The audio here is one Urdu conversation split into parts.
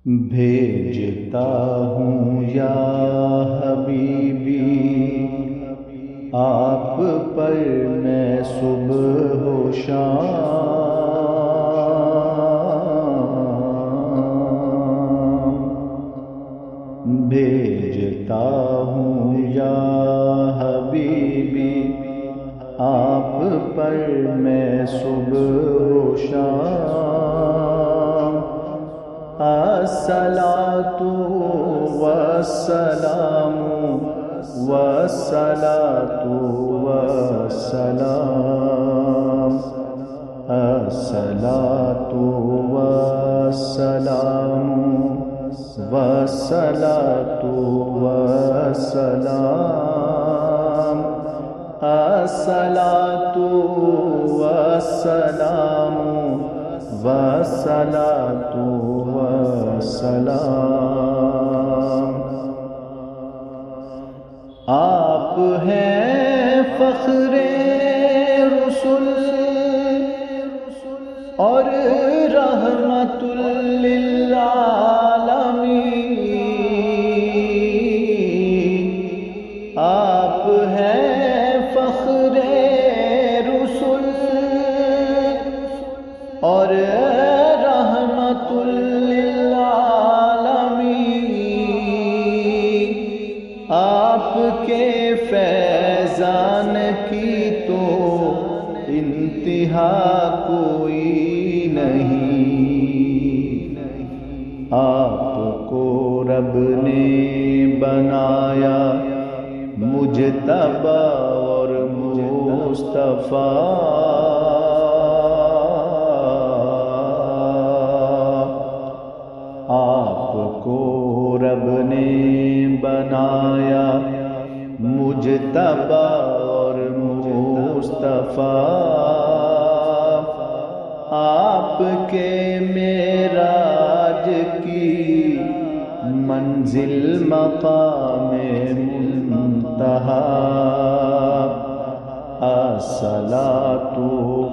بھیجتا ہوں یا حبیبی آپ پر میں صبح و شام، بھیجتا ہوں یا حبیبی آپ پر میں صبح و شام، الصلاۃ والسلام والصلاۃ والسلام، الصلاۃ والسلام والصلاۃ والسلام، الصلاۃ والسلام والصلاۃ والسلام۔ آپ ہیں فخر رسل اور رحمت للعالمین، آپ ہیں فخر رسل اور رحمت للعالمین، آپ کے فیضان کی تو انتہا کوئی نہیں، آپ کو رب نے بنایا مجتبی اور مصطفیٰ، آپ کو رب نے بنایا مجتبی اور مصطفیٰ، آپ کے معراج کی منزل مقام منتہا، الصلاۃ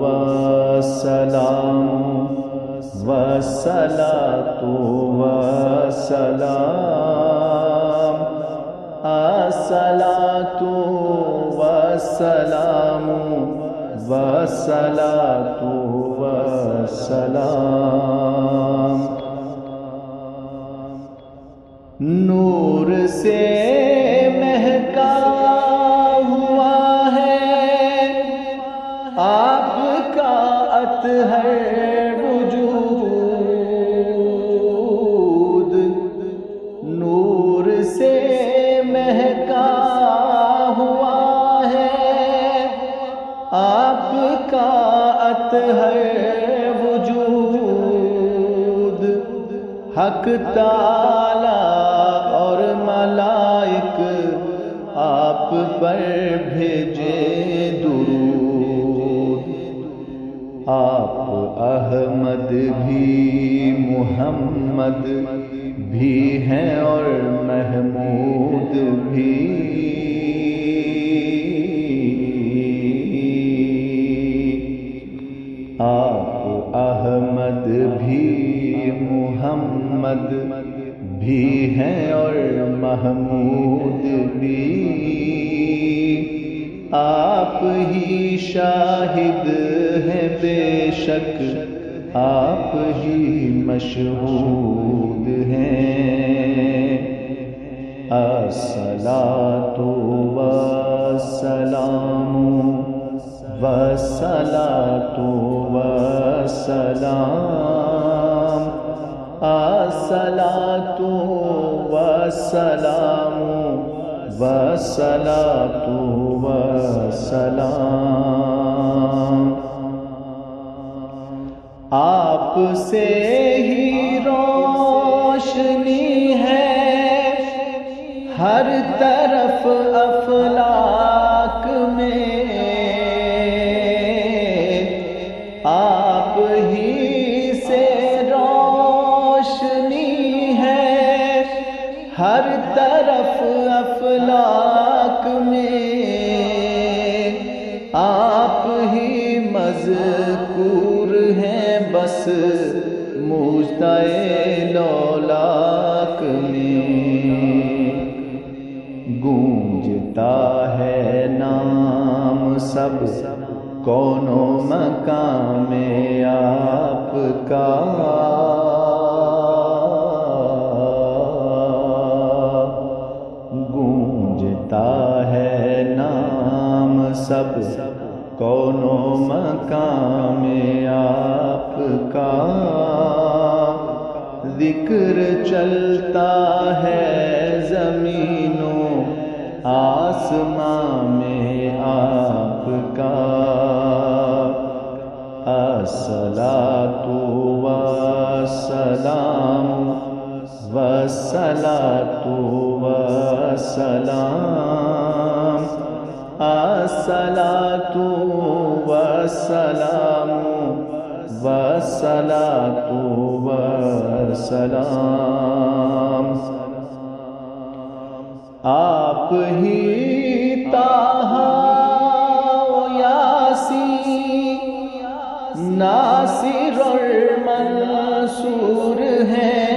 والسلام والصلاۃ والسلام، الصلاۃ والسلام والصلاۃ والسلام۔ نور سے مہکا ہوا ہے آپ کا اطہر وجود، نور سے مہکا ہوا ہے آپ کا اطہر وجود، حق تعالی اور ملائک آپ پر بھیجے درود، آپ احمد بھی محمد بھی ہیں اور محمود بھی، آپ احمد بھی محمد بھی ہیں اور محمود بھی، آپ ہی شاہد ہیں بے شک آپ ہی مشہود ہیں، الصلاۃ والسلام والصلاۃ والسلام، الصلاۃ والسلام والصلاۃ والسلام۔ آپ سے ہی روشنی ہے ہر طرف افلاک میں، آپ ہی سے روشنی ہے ہر طرف افلاک میں، آپ ہی مذکور ہیں بس مجتبی لولا سب کون و مقام آپ کا، گونجتا ہے نام سب کون و مقام آپ کا، ذکر چلتا ہے زمین و آسمان میں آپ کا، الصلاۃ والسلام والصلاۃ والسلام، الصلاۃ والسلام والصلاۃ والسلام، آپ ہی طٰہٰ یاسین ناصر اور منصور ہیں،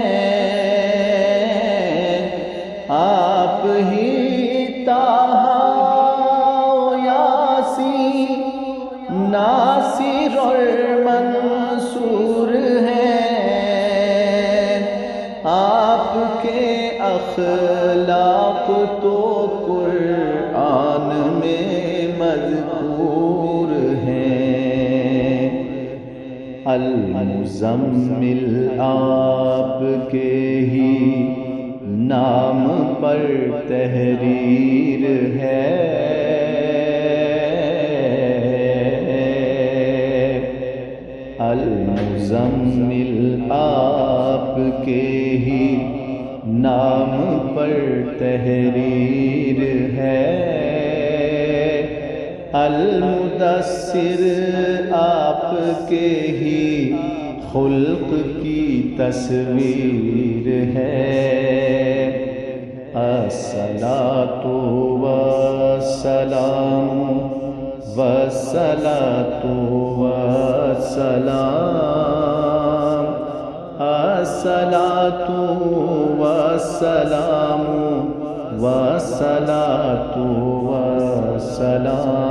آپ ہی طٰہٰ یاسین ناصر اور منصور ہیں، آپ کے اخلاق تو قرآن میں مذکور ہیں، المزمل آپ کے ہی نام پر تحریر ہے، المزمل آپ کے ہی نام پر تحریر ہے، المدثر آپ کے ہی خلق کی تصویر ہے، الصلاۃ والسلام والصلاۃ والسلام، الصلاۃ والسلام والصلاۃ والسلام۔